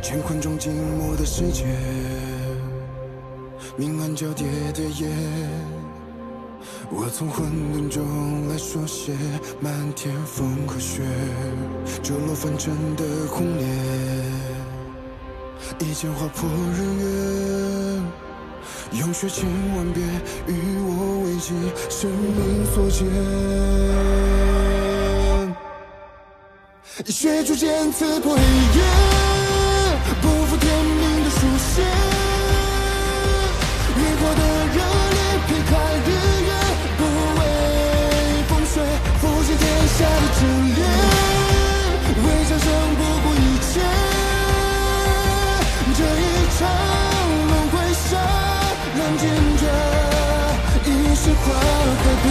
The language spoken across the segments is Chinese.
乾坤中静默的世界，明暗交叠的夜，我从混沌中来书写漫天风和雪，折落凡尘的轰烈，一剑划破日月，用血千万遍与我为己，生命所见。以血铸剑刺破黑夜，不负天命的书写，越过的热烈劈开日月，不畏风雪，复兴天下的真烈，为战胜不顾一切，这一场轮回下，能见着一世花和变。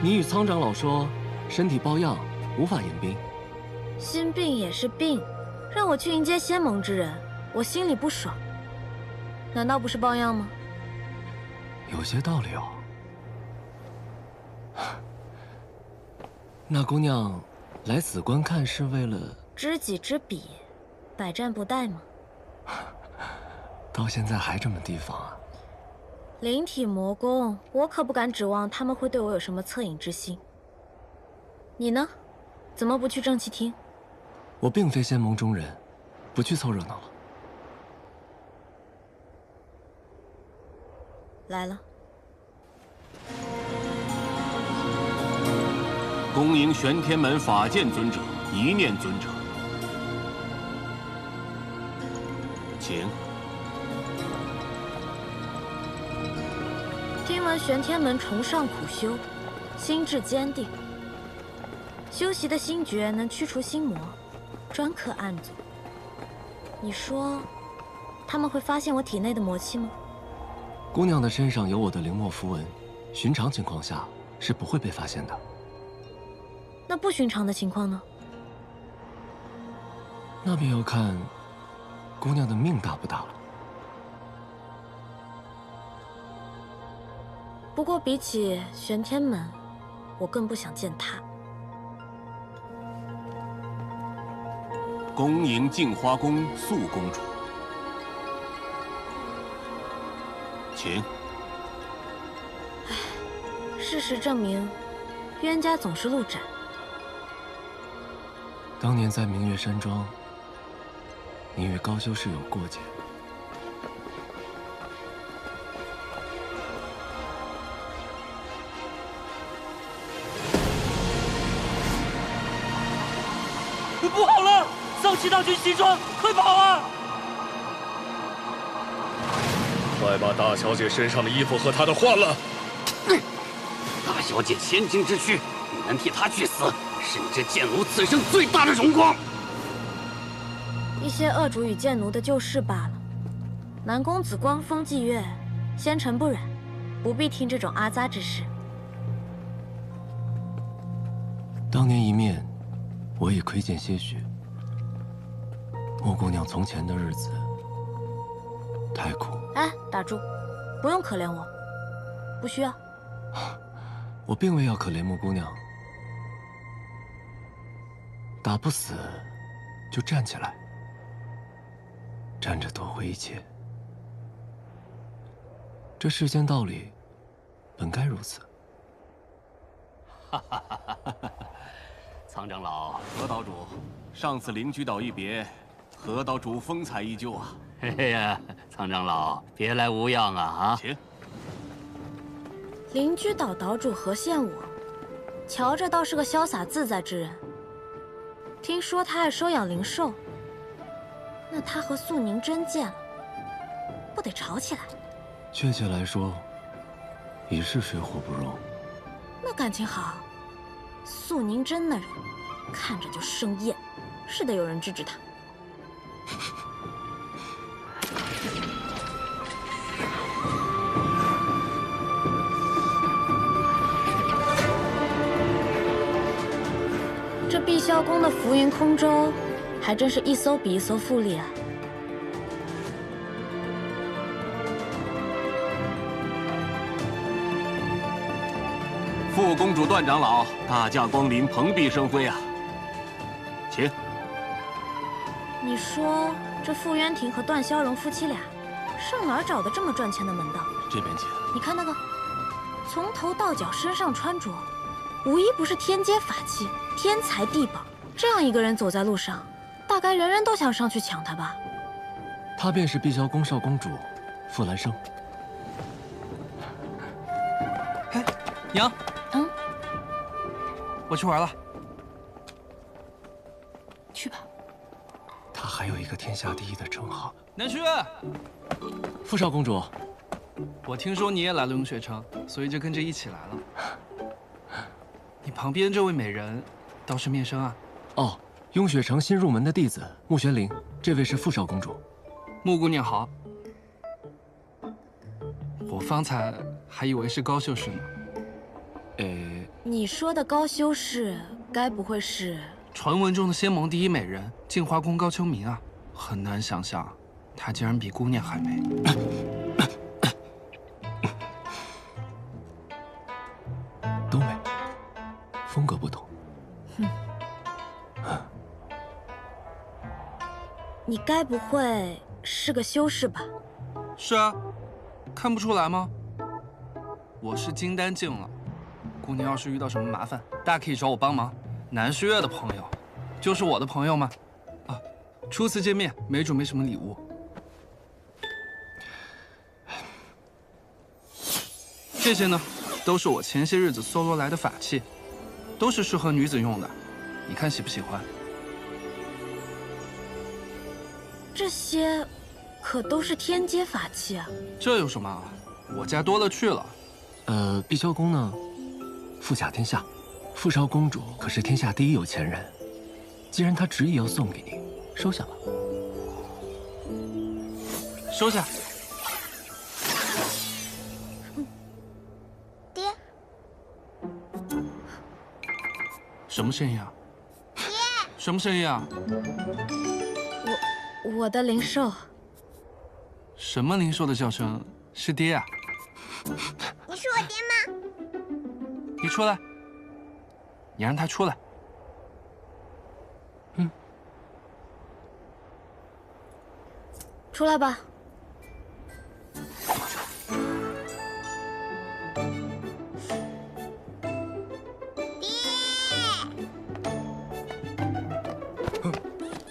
你与苍长老说，身体抱恙，无法迎宾。心病也是病，让我去迎接仙盟之人，我心里不爽。难道不是抱恙吗？有些道理哦。那姑娘来此观看是为了知己知彼，百战不殆吗？到现在还这么提防啊？灵体魔宫，我可不敢指望他们会对我有什么恻隐之心。你呢？怎么不去正气厅？我并非仙盟中人，不去凑热闹了。来了。恭迎玄天门法剑尊者、一念尊者，请。听闻玄天门崇尚苦修，心智坚定，修习的心诀能驱除心魔，专克暗阻。你说，他们会发现我体内的魔气吗？姑娘的身上有我的灵墨符文，寻常情况下是不会被发现的。那不寻常的情况呢？那便要看姑娘的命大不大了。不过比起玄天门，我更不想见他。恭迎镜花宫素公主，请。事实证明，冤家总是路窄。当年在明月山庄，你与高修士有过节。不好了！丧气大军西川，快跑啊！快把大小姐身上的衣服和她的换了！大小姐千金之躯，你能替她去死，是你这贱奴此生最大的荣光。一些恶主与贱奴的旧事罢了。南公子光风霁月，仙尘不染，不必听这种阿杂之事。当年一面，我已窥见些许。莫姑娘从前的日子太苦。哎，打住！不用可怜我，不需要。我并未要可怜莫姑娘，打不死就站起来，站着夺回一切。这世间道理本该如此。苍长老、何岛主，上次灵居岛一别，何岛主风采依旧啊！嘿呀，苍长老，别来无恙啊！请。灵居岛岛主何羡我，瞧着倒是个潇洒自在之人。听说他爱收养灵兽，那他和素宁真见了，不得吵起来？确切来说，已是水火不容。那感情好，素宁真那人看着就生厌，是得有人制止他。这碧霄宫的浮云空舟，还真是一艘比一艘富丽啊！副公主段长老，大驾光临，蓬荜生辉啊！请。你说这傅渊庭和段萧荣夫妻俩，上哪儿找的这么赚钱的门道？这边请。你看那个，从头到脚身上穿着，无一不是天阶法器，天才地宝。这样一个人走在路上，大概人人都想上去抢他吧？她便是碧霄宫少公主，傅兰生。嘿，娘。我去玩了。去吧。她还有一个天下第一的称号。南旭，傅少公主，我听说你也来了雍雪城，所以就跟着一起来了。你旁边这位美人，倒是面生啊。哦，雍雪城新入门的弟子穆玄灵，这位是傅少公主。穆姑娘好。我方才还以为是高修士呢。你说的高修士，该不会是传闻中的仙盟第一美人镜花宫高秋明啊？很难想象，她竟然比姑娘还美。都美，风格不同。你该不会是个修士吧？是啊，看不出来吗？我是金丹境了。姑娘要是遇到什么麻烦，大可以找我帮忙。南虚月的朋友，就是我的朋友吗？啊，初次见面，没准备什么礼物。这些呢，都是我前些日子搜罗来的法器，都是适合女子用的。你看喜不喜欢？这些可都是天阶法器啊！这有什么？我家多了去了。碧霄宫呢？富甲天下，傅少公主可是天下第一有钱人。既然她执意要送给你，收下吧。收下。爹，什么声音啊？爹，什么声音啊？我的灵兽。什么灵兽的叫声？是爹啊！你是我爹吗？你出来，你让他出来。出来吧。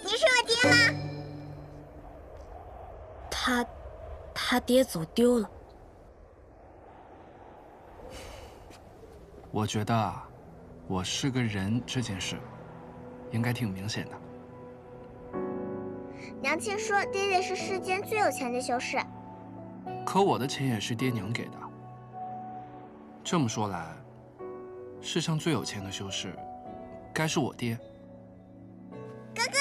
你是我爹吗？他爹走丢了。我觉得啊，我是个人这件事，应该挺明显的。娘亲说爹爹是世间最有钱的修士，可我的钱也是爹娘给的。这么说来，世上最有钱的修士，该是我爹。哥哥，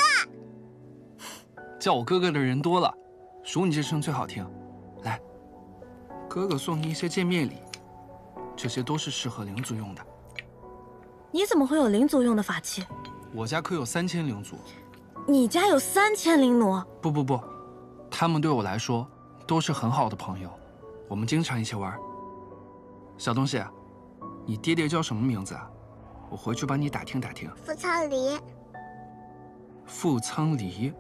叫我哥哥的人多了，数你这声最好听。来，哥哥送你一些见面礼，这些都是适合灵族用的。你怎么会有灵族用的法器？我家可有3000灵族。你家有3000灵奴？不，他们对我来说都是很好的朋友，我们经常一起玩。小东西，你爹爹叫什么名字啊？我回去帮你打听打听。傅苍离。傅苍离，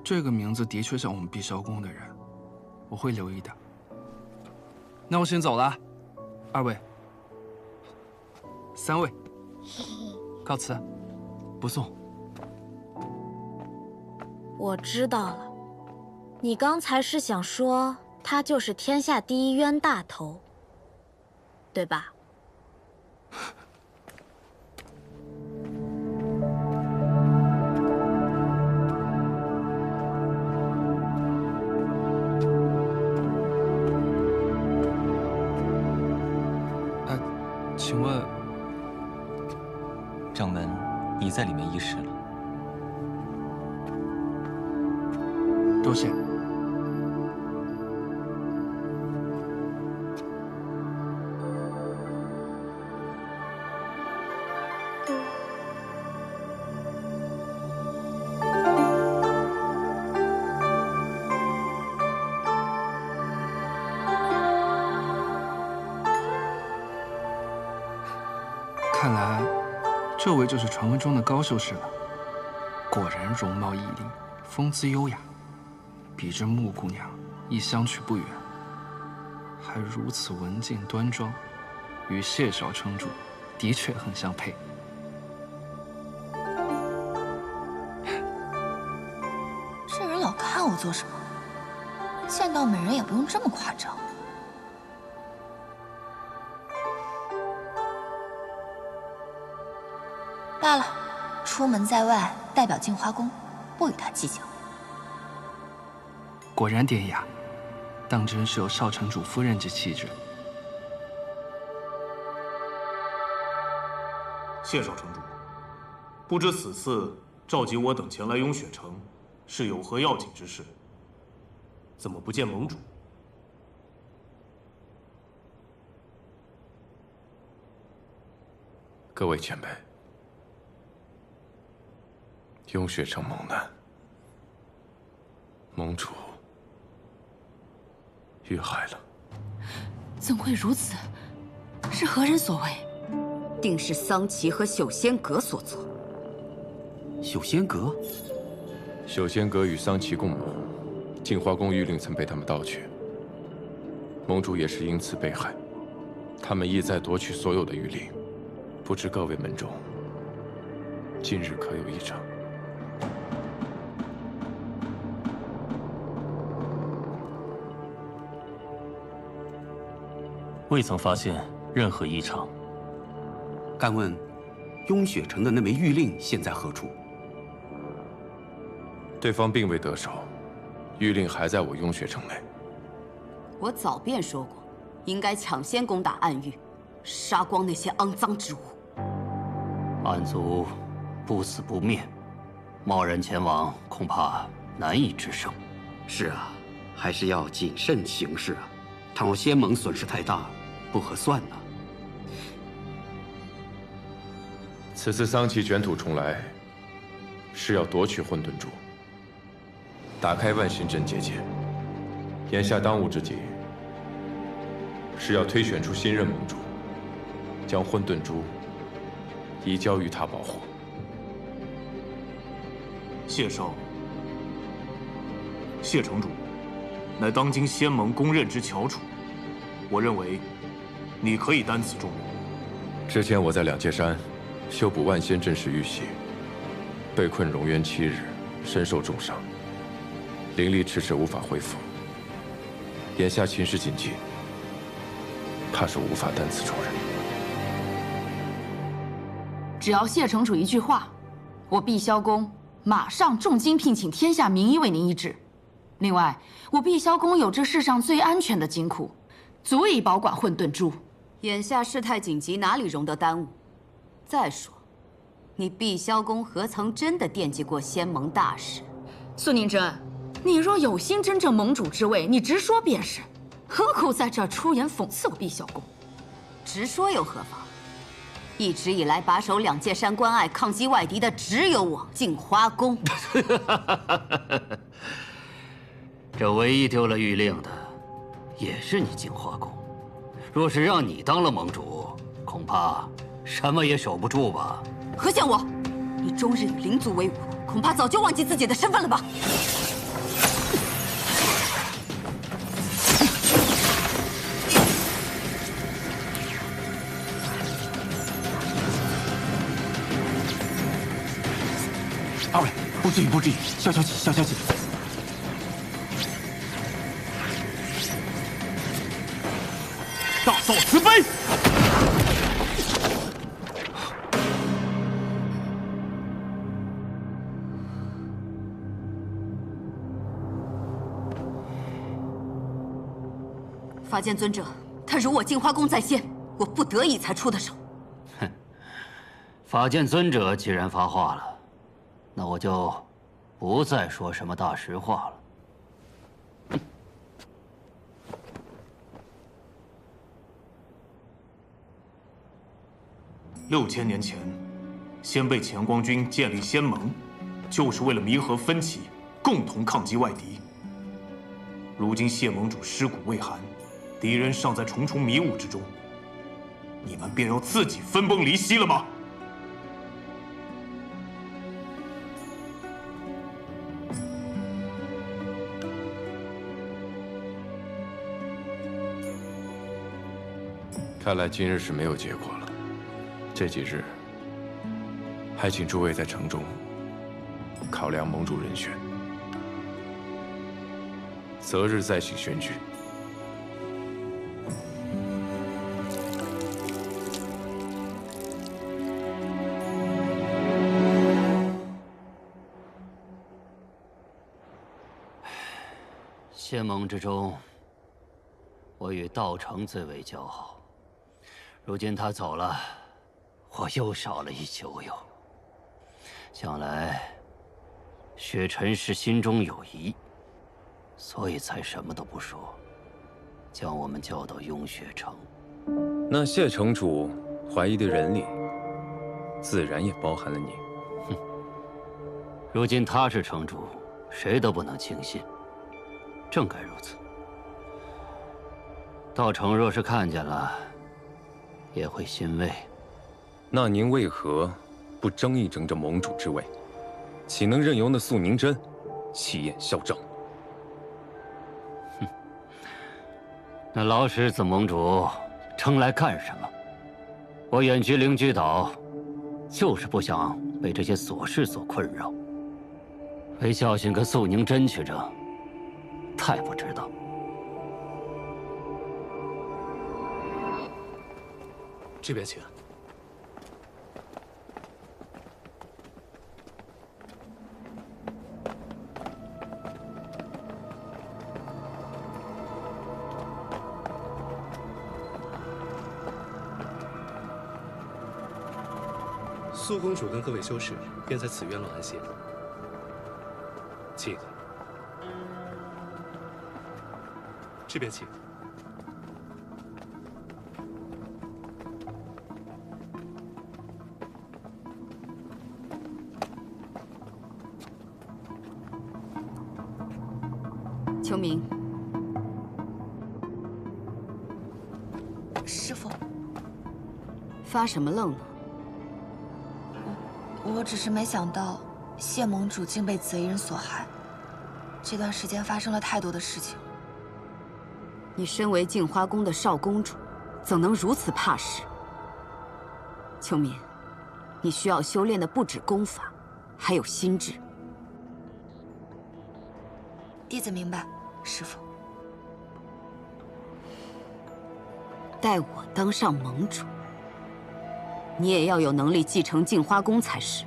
这个名字的确像我们碧霄宫的人，我会留意的。那我先走了，2位、3位，告辞。不送。我知道了，你刚才是想说他就是天下第一冤大头，对吧？请问，掌门已在里面议事了。多谢。这位就是传闻中的高修士了。果然容貌异丽，风姿优雅，比这穆姑娘亦相去不远。还如此文静端庄，与谢少城主的确很相配。这人老看我做什么？见到美人也不用这么夸张。罢了，出门在外，代表镜花宫，不与他计较。果然典雅，当真是有少城主夫人之气质。谢少城主，不知此次召集我等前来雍雪城，是有何要紧之事？怎么不见盟主？各位前辈，雍雪城蒙难，盟主遇害了。怎会如此？是何人所为？定是桑琪和朽仙阁所做。朽仙阁？朽仙阁与桑琪共谋，镜花宫玉令曾被他们盗取，盟主也是因此被害。他们意在夺取所有的玉令，不知各位门中今日可有异常？未曾发现任何异常。敢问，雍雪城的那枚玉令现在何处？对方并未得手，玉令还在我雍雪城内。我早便说过，应该抢先攻打暗域，杀光那些肮脏之物。暗族不死不灭，贸然前往恐怕难以制胜。是啊，还是要谨慎行事啊！倘若仙盟损失太大，不合算呢。此次桑琪卷土重来，是要夺取混沌珠，打开万仙阵结界。眼下当务之急，是要推选出新任盟主，将混沌珠移交于他保护。谢少，谢城主，乃当今仙盟公认之翘楚，我认为你可以担此重任。之前我在两界山修补万仙阵时遇袭，被困荣渊7日，身受重伤，灵力迟迟无法恢复。眼下情势紧急，怕是无法担此重任。只要谢城主一句话，我碧霄宫马上重金聘请天下名医为您医治。另外，我碧霄宫有这世上最安全的金库，足以保管混沌珠。眼下事态紧急，哪里容得耽误？再说，你碧霄宫何曾真的惦记过仙盟大事？苏宁真，你若有心争这盟主之位，你直说便是，何苦在这儿出言讽刺我碧霄宫？直说又何妨？一直以来把守两界山关隘、抗击外敌的只有我镜花宫。这唯一丢了玉令的，也是你镜花宫。若是让你当了盟主，恐怕什么也守不住吧？何见我，你终日与灵族为伍，恐怕早就忘记自己的身份了吧？二位，不至于，不至于，消消气，消消气。大嫂慈悲。法剑尊者，他辱我镜花宫在先，我不得已才出的手。哼，法剑尊者既然发话了，那我就不再说什么大实话了。6000年前，先辈乾光军建立仙盟，就是为了弥合分歧，共同抗击外敌。如今谢盟主尸骨未寒，敌人尚在重重迷雾之中，你们便要自己分崩离析了吗？看来今日是没有结果了。这几日，还请诸位在城中考量盟主人选，择日再行选举。谢盟之中，我与道成最为交好。如今他走了，我又少了一酒友。想来，雪尘是心中有疑，所以才什么都不说，将我们叫到雍雪城。那谢城主怀疑的人里，自然也包含了你。哼，如今他是城主，谁都不能轻信。正该如此。道成若是看见了，也会欣慰。那您为何不争一争这盟主之位？岂能任由那素凝真气焰嚣张？哼，那老狮子盟主争来干什么？我远居灵居岛，就是不想被这些琐事所困扰。为教训跟素凝真去争，太不值当。这边请。苏公主跟各位修士便在此院落安歇，请。这边请。秋明，师父，发什么愣呢？我只是没想到谢盟主竟被贼人所害。这段时间发生了太多的事情。你身为镜花宫的少公主，怎能如此怕事？秋敏，你需要修炼的不止功法，还有心智。弟子明白，师父。待我当上盟主，你也要有能力继承镜花宫才是。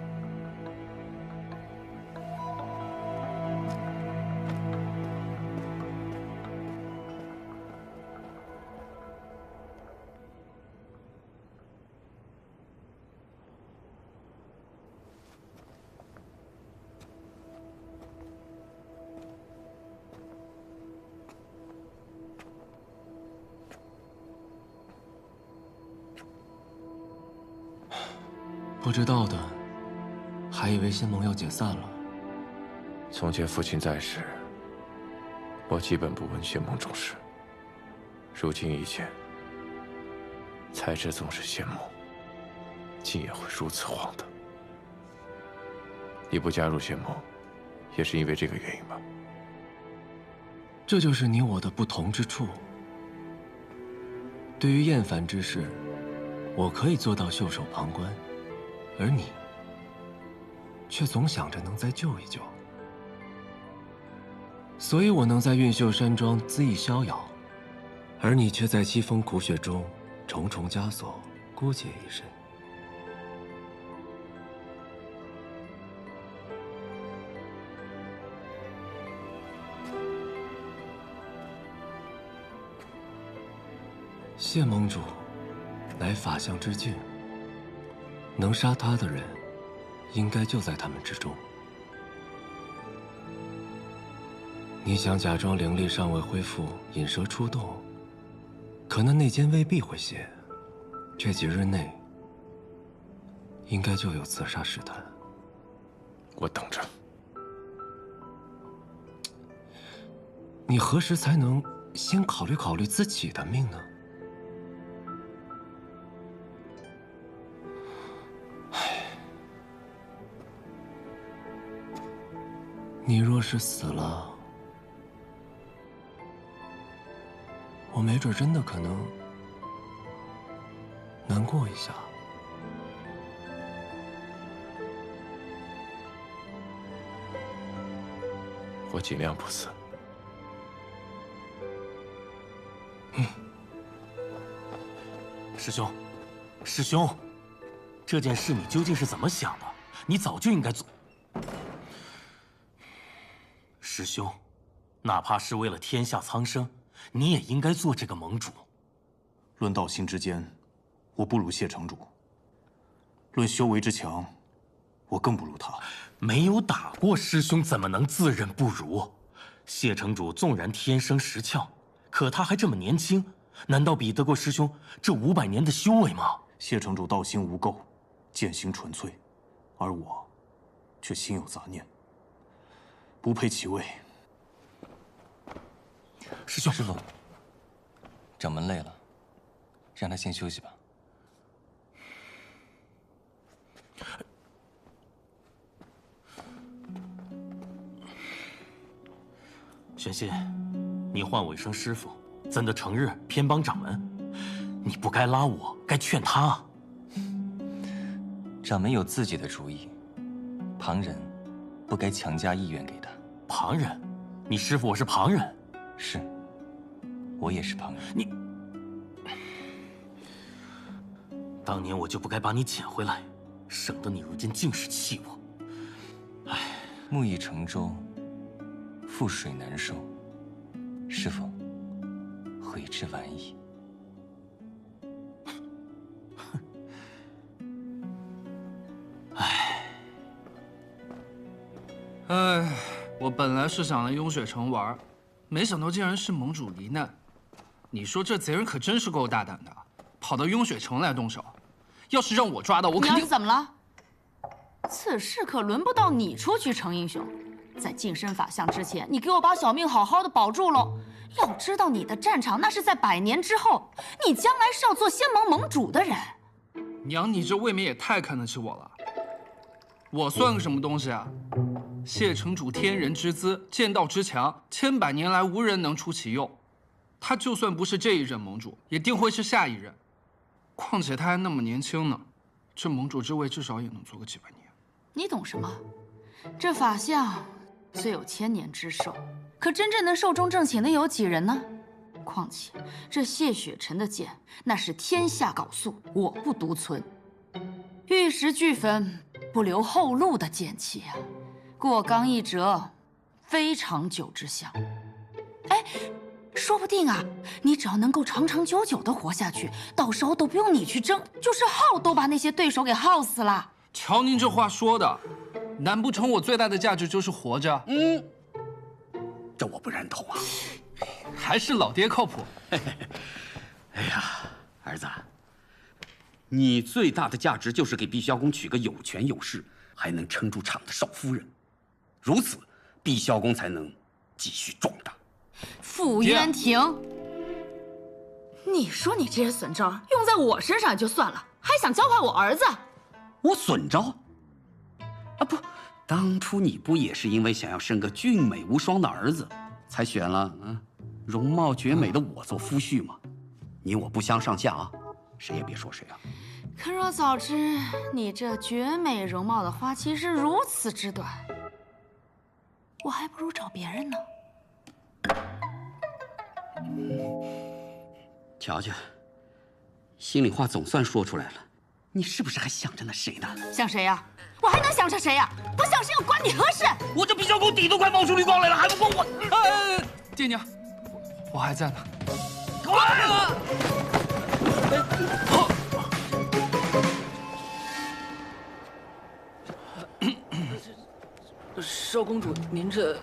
不知道的，还以为仙盟要解散了。从前父亲在时，我基本不问仙盟重事。如今一见，才知纵使仙盟，竟也会如此荒唐。你不加入仙盟，也是因为这个原因吧？这就是你我的不同之处。对于厌烦之事，我可以做到袖手旁观。而你，却总想着能再救一救，所以我能在韵秀山庄恣意逍遥，而你却在凄风苦雪中重重枷锁，孤孑一身。谢盟主，乃法相之境。能杀他的人，应该就在他们之中。你想假装灵力尚未恢复，引蛇出洞，可那内奸未必会泄。这几日内，应该就有刺杀试探。我等着。你何时才能先考虑考虑自己的命呢？你若是死了，我没准真的可能难过一下。我尽量不死。师兄，师兄，这件事你究竟是怎么想的？你早就应该做。师兄，哪怕是为了天下苍生，你也应该做这个盟主。论道心之间，我不如谢城主；论修为之强，我更不如他。没有打过师兄，怎么能自认不如？谢城主纵然天生识窍，可他还这么年轻，难道比得过师兄这500年的修为吗？谢城主道心无垢，剑行纯粹，而我却心有杂念，不配其位。师兄，师傅，掌门累了，让他先休息吧。玄心，你唤我一声师傅，怎的成日偏帮掌门？你不该拉我，该劝他。掌门有自己的主意，旁人不该强加意愿给他。旁人？你师傅我是旁人？是，我也是旁人。你，当年我就不该把你捡回来，省得你如今尽是气我。唉，木已成舟，覆水难收。师傅，悔之晚矣。哎，我本来是想来雍雪城玩，没想到竟然是盟主罹难。你说这贼人可真是够大胆的，跑到雍雪城来动手。要是让我抓到，我肯定……你要是怎么了？此事可轮不到你出去成英雄。在晋升法相之前，你给我把小命好好的保住喽。要知道，你的战场那是在100年之后，你将来是要做仙盟盟主的人。娘，你这未免也太看得起我了。我算个什么东西啊？谢城主天人之姿，剑道之强，千百年来无人能出其右。他就算不是这一任盟主，也定会是下一任。况且他还那么年轻呢，这盟主之位至少也能做个几百年。你懂什么？这法相虽有1000年之寿，可真正能寿终正寝的有几人呢？况且这谢雪尘的剑，那是天下缟素，我不独存。玉石俱焚，不留后路的剑气啊！过刚一折，非长久之相。哎，说不定啊，你只要能够长长久久的活下去，到时候都不用你去争，就是耗都把那些对手给耗死了。瞧您这话说的，难不成我最大的价值就是活着？这我不认同啊！还是老爹靠谱。哎呀，儿子，你最大的价值就是给碧霄宫娶个有权有势，还能撑住场的少夫人，如此，碧霄宫才能继续壮大。傅渊庭，你说你这些损招用在我身上也就算了，还想教坏我儿子？我损招？啊不，当初你不也是因为想要生个俊美无双的儿子，才选了容貌绝美的我做夫婿吗？你我不相上下啊，谁也别说谁啊。可若早知你这绝美容貌的花期是如此之短，我还不如找别人呢。瞧瞧，心里话总算说出来了，你是不是还想着那谁呢？想谁呀？我还能想着谁呀？不想谁又关你何事？我这碧霄宫底都快冒出绿光来了，还不够我？爹娘，我还在呢。少公主，您这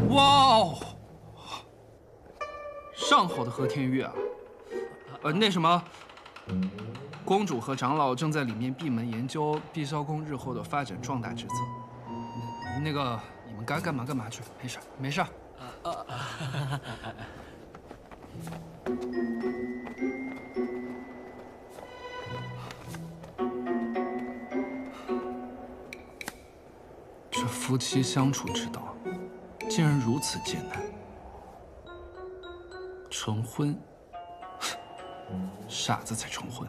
哇哦，上好的和田玉啊！那什么，公主和长老正在里面闭门研究碧霄宫日后的发展壮大之策。那个，你们该干嘛干嘛去，没事没事。这夫妻相处之道，竟然如此艰难。成婚，傻子才成婚。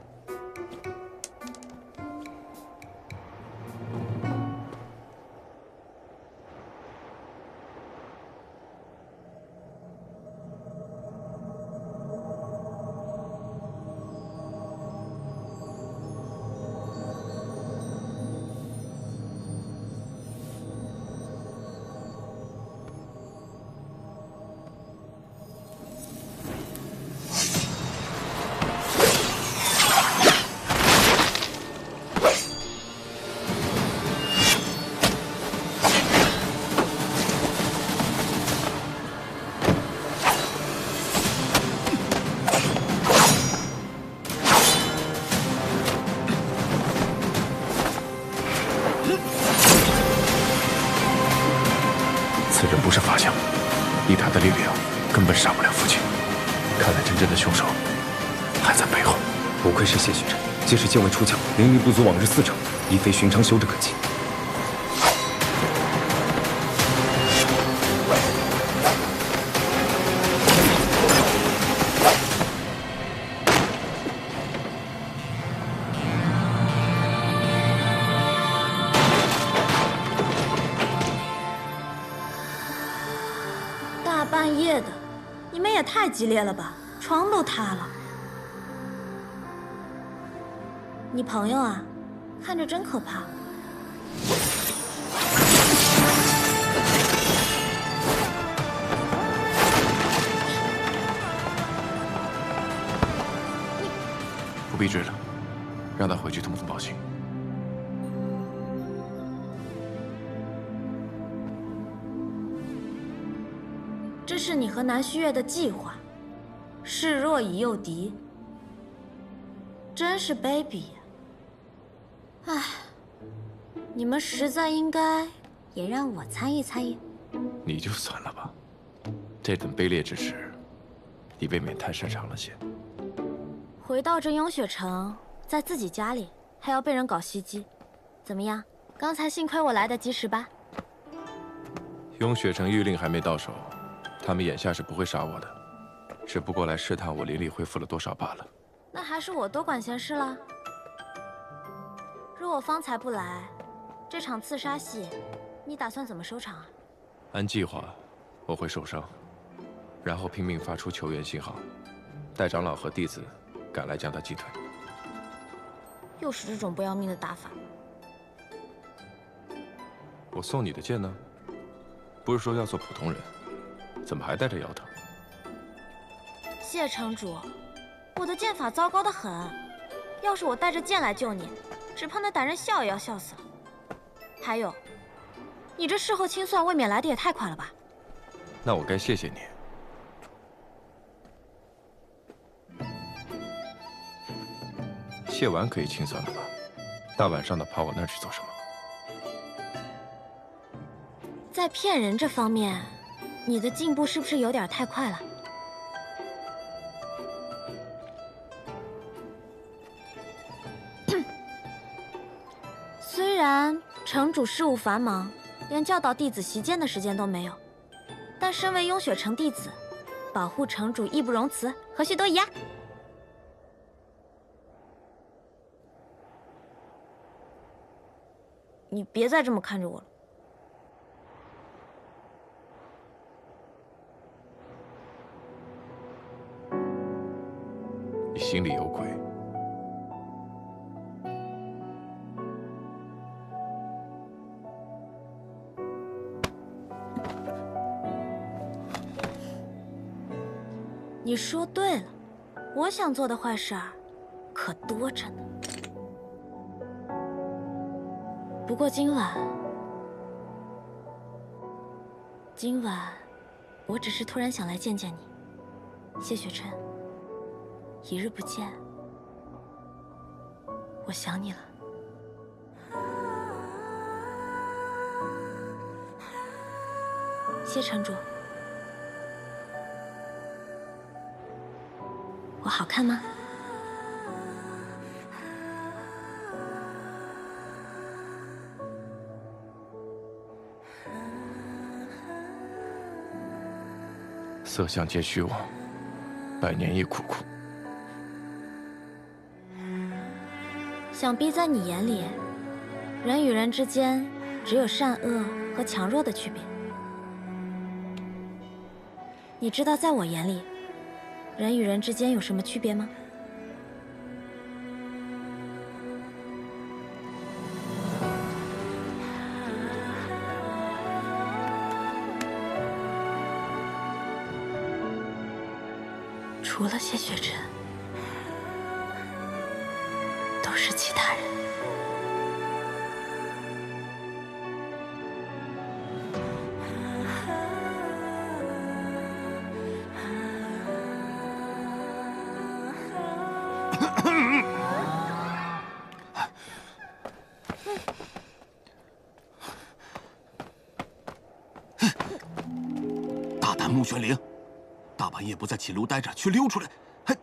此人不是法相，以他的力量，根本杀不了父亲。看来真正的凶手还在背后。不愧是谢雪辰，即使境外出鞘，灵力不足往日4成，亦非寻常修者可及。大半夜的，你们也太激烈了吧，床都塌了。你朋友啊，看着真可怕。不必追了，让他回去通风报信。这是你和南虚月的计划，示弱以诱敌，真是卑鄙呀！唉，你们实在应该也让我参与参与。你就算了吧，这等卑劣之事，你未免太擅长了些。回到这雍雪城，在自己家里还要被人搞袭击，怎么样？刚才幸亏我来得及时吧？雍雪城谕令还没到手，他们眼下是不会杀我的，只不过来试探我灵力恢复了多少罢了。那还是我多管闲事了。若我方才不来，这场刺杀戏，你打算怎么收场啊？按计划，我会受伤，然后拼命发出求援信号，待长老和弟子赶来将他击退。又是这种不要命的打法。我送你的剑呢？不是说要做普通人，怎么还带着摇头？谢城主，我的剑法糟糕得很，要是我带着剑来救你，只怕那歹人笑也要笑死了。还有，你这事后清算未免来得也太快了吧？那我该谢谢你。谢完可以清算了吧？大晚上的跑我那儿去做什么？在骗人这方面，你的进步是不是有点太快了？虽然城主事务繁忙，连教导弟子习剑的时间都没有，但身为雍雪城弟子，保护城主义不容辞，何须多疑啊？你别再这么看着我了。你心里有鬼。你说对了，我想做的坏事儿可多着呢。不过今晚，我只是突然想来见见你，谢雪辰。一日不见，我想你了。谢城主，我好看吗？色相皆虚妄，百年亦苦苦。想必在你眼里，人与人之间只有善恶和强弱的区别。你知道在我眼里，人与人之间有什么区别吗？除了谢雪辰，都是其他人。蛋穆玄灵，大半夜不在寝楼待着，却溜出来，还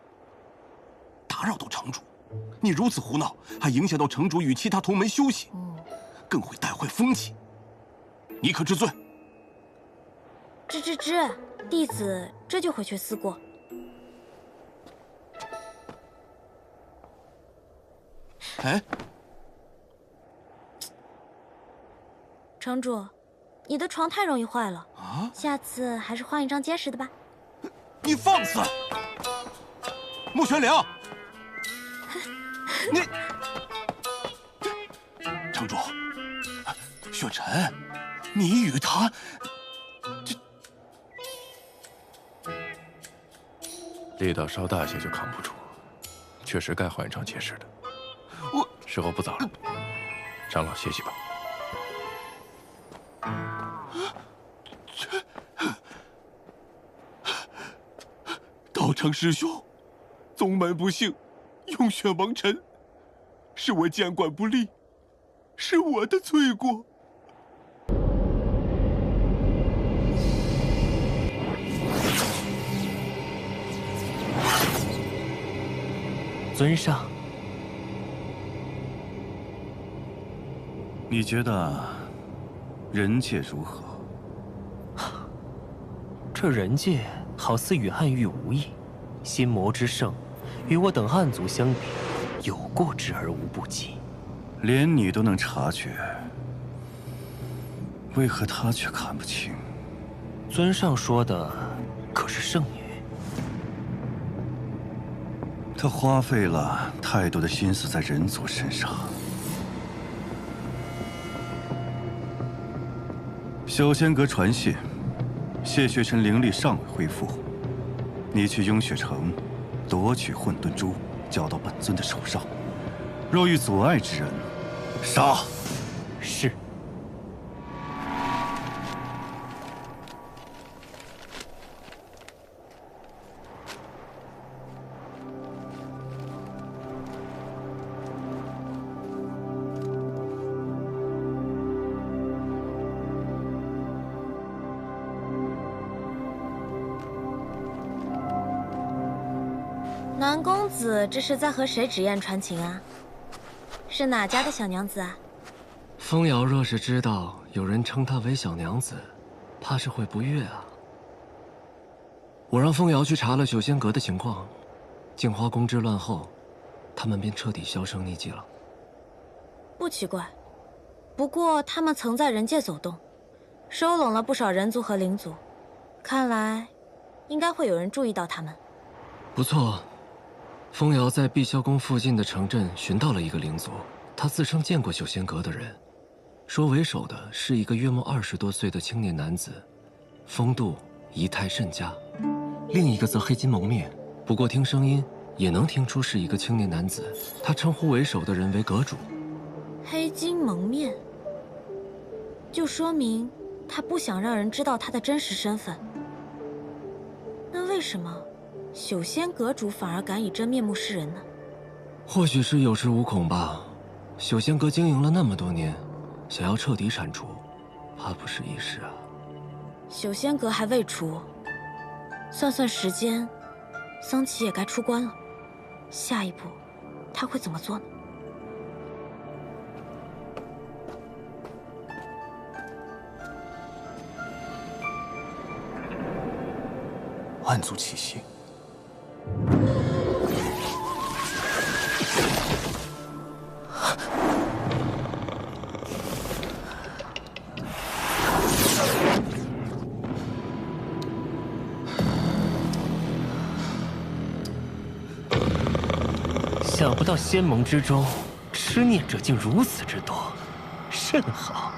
打扰到城主。你如此胡闹，还影响到城主与其他同门休息，更会带坏风气。你可知罪？知，弟子这就回去思过。哎，城主，你的床太容易坏了啊！下次还是换一张结实的吧。你放肆！穆玄灵，你，城主，雪晨，你与他，力道稍大些就扛不住，确实该换一张结实的。时候不早了，长老歇息吧。道成师兄，宗门不幸，用血蒙尘，是我监管不力，是我的罪过。尊上，你觉得人界如何？这人界好似与暗域无异，心魔之盛，与我等暗族相比，有过之而无不及。连你都能察觉，为何他却看不清？尊上说的可是圣女？他花费了太多的心思在人族身上。小仙阁传信，谢雪尘灵力尚未恢复，你去雍雪城夺取混沌珠，交到本尊的手上。若遇阻碍之人，杀！是。南公子这是在和谁纸砚传情啊？是哪家的小娘子啊？风瑶若是知道有人称她为小娘子，怕是会不悦啊。我让风瑶去查了九仙阁的情况，镜花宫之乱后，他们便彻底销声匿迹了。不奇怪，不过他们曾在人界走动，收拢了不少人族和灵族，看来应该会有人注意到他们。不错。风瑶在碧霄宫附近的城镇寻到了一个灵族，他自称见过九仙阁的人，说为首的是一个约莫20多岁的青年男子，风度仪态甚佳；另一个则黑金蒙面，不过听声音也能听出是一个青年男子。他称呼为首的人为阁主。黑金蒙面，就说明他不想让人知道他的真实身份。那为什么九仙阁主反而敢以真面目示人呢？或许是有恃无恐吧。九仙阁经营了那么多年，想要彻底铲除，怕不是易事啊。九仙阁还未除，算算时间，桑琪也该出关了。下一步，他会怎么做呢？暗族气息。想不到仙盟之中，痴念者竟如此之多，甚好。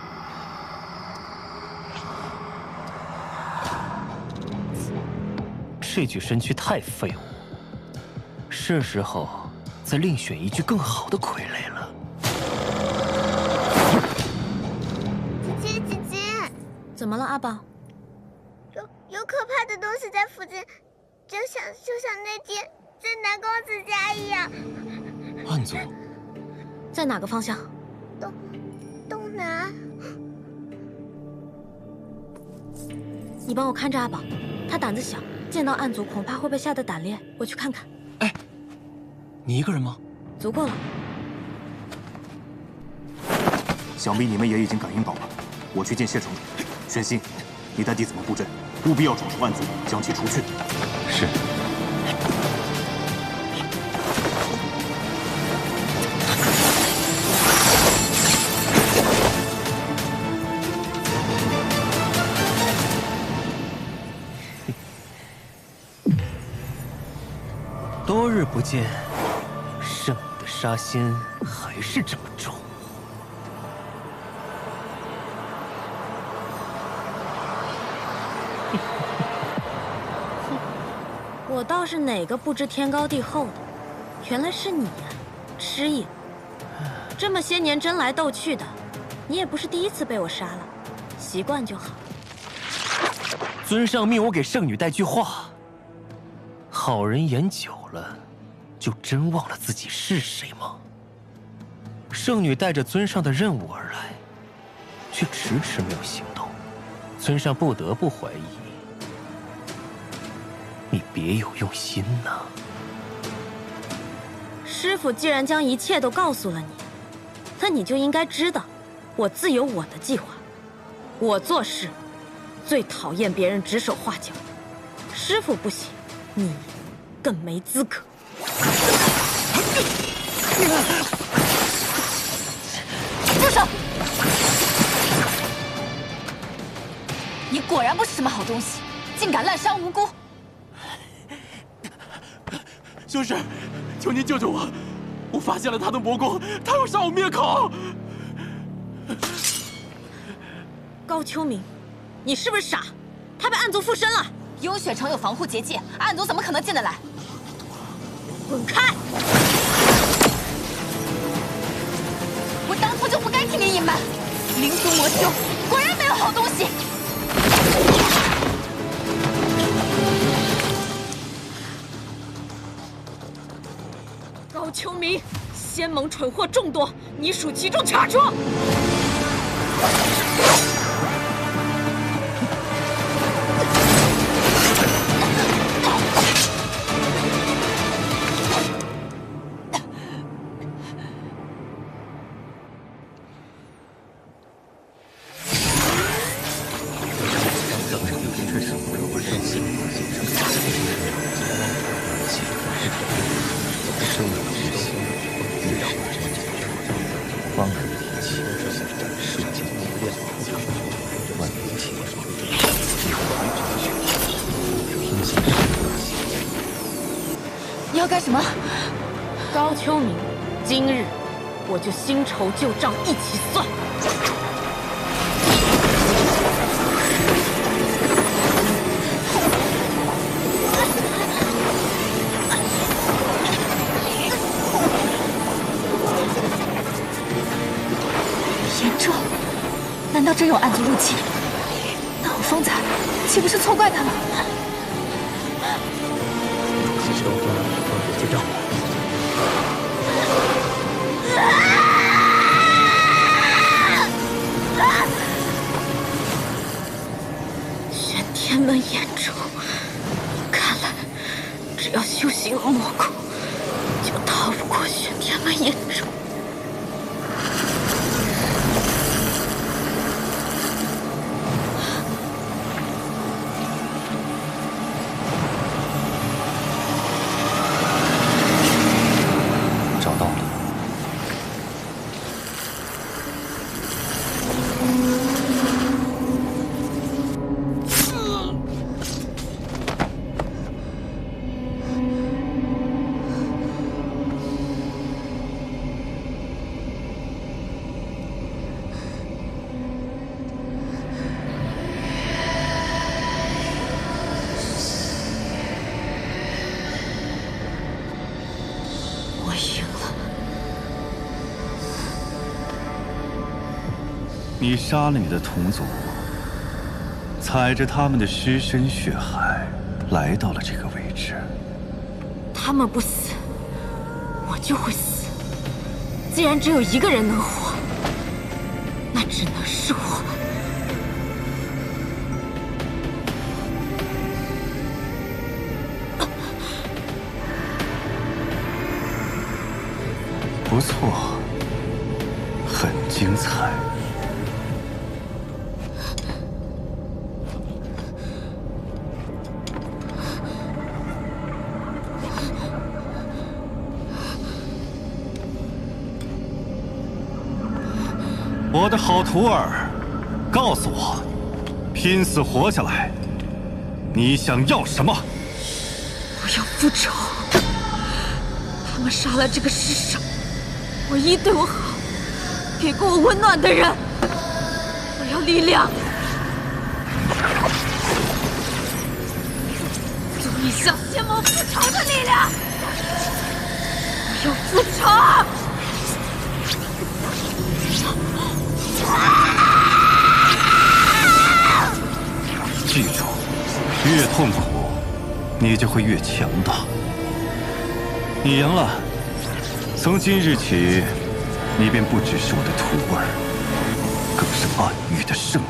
这具身躯太废物，是时候再另选一具更好的傀儡了。姐姐，怎么了，阿宝？有可怕的东西在附近，就像那天在南公子家一样。暗族在哪个方向？东南。你帮我看着阿宝。他胆子小，见到暗族恐怕会被吓得胆裂。我去看看。哎，你一个人吗？足够了。想必你们也已经感应到了。我去见谢城主。玄心，你带弟子们布阵，务必要找出暗族，将其除去。是。多日不见，圣女的杀心还是这么重。我倒是哪个不知天高地厚的，原来是你呀，师爷。这么些年争来斗去的，你也不是第一次被我杀了，习惯就好。尊上命我给圣女带句话：好人演久了，就真忘了自己是谁吗？圣女带着尊上的任务而来，却迟迟没有行动，尊上不得不怀疑你别有用心呐。师父既然将一切都告诉了你，那你就应该知道，我自有我的计划。我做事最讨厌别人指手画脚，师父不行，你更没资格。住手！你果然不是什么好东西，竟敢滥杀无辜！修士，求您救救我！我发现了他的魔功，他要杀我灭口！高秋明，你是不是傻？他被暗族附身了。幽雪城有防护结界，暗族怎么可能进得来？滚开！我当初就不该替你隐瞒。灵族魔修果然没有好东西。高秋明，仙盟蠢货众多，你属其中查出。你要干什么？高秋明，今日我就新仇旧账一起算。严重，难道真有暗族入侵？那我方才岂不是错怪他了？结账。玄天门眼中，看来只要修行了魔功，就逃不过玄天门眼中。你杀了你的同族，踩着他们的尸身血海，来到了这个位置。他们不死，我就会死。既然只有一个人能活，那只能是我。错，很精彩。我的好徒儿，告诉我，拼死活下来，你想要什么？我要复仇。他们杀了这个世上唯一对我好、给过我温暖的人。我要力量，足以向仙盟复仇的力量。我要复仇。记住，越痛苦，你就会越强大。你赢了，从今日起，你便不只是我的徒儿，更是暗域的圣女。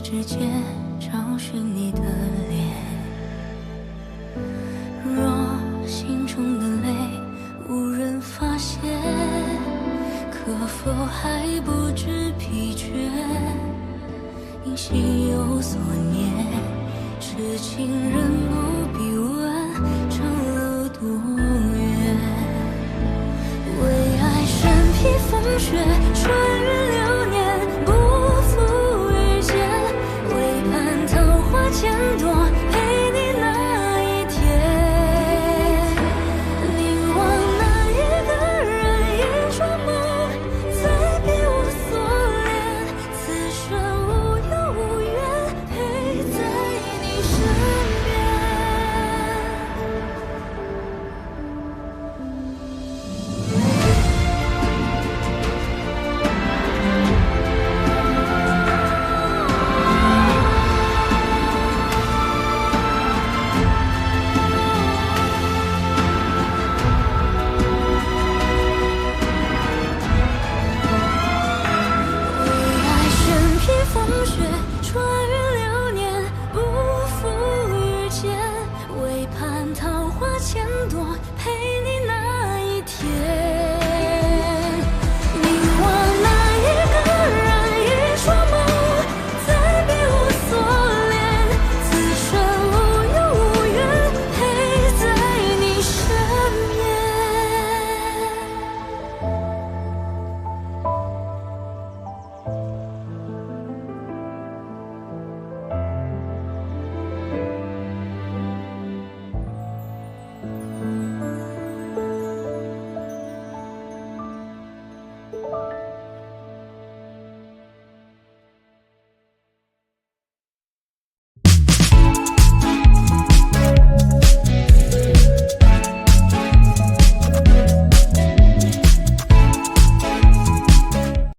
之间找寻你的脸，若心中的泪无人发现，可否还不知疲倦？因心有所念，痴情人不必问长路多远，为爱身披风雪。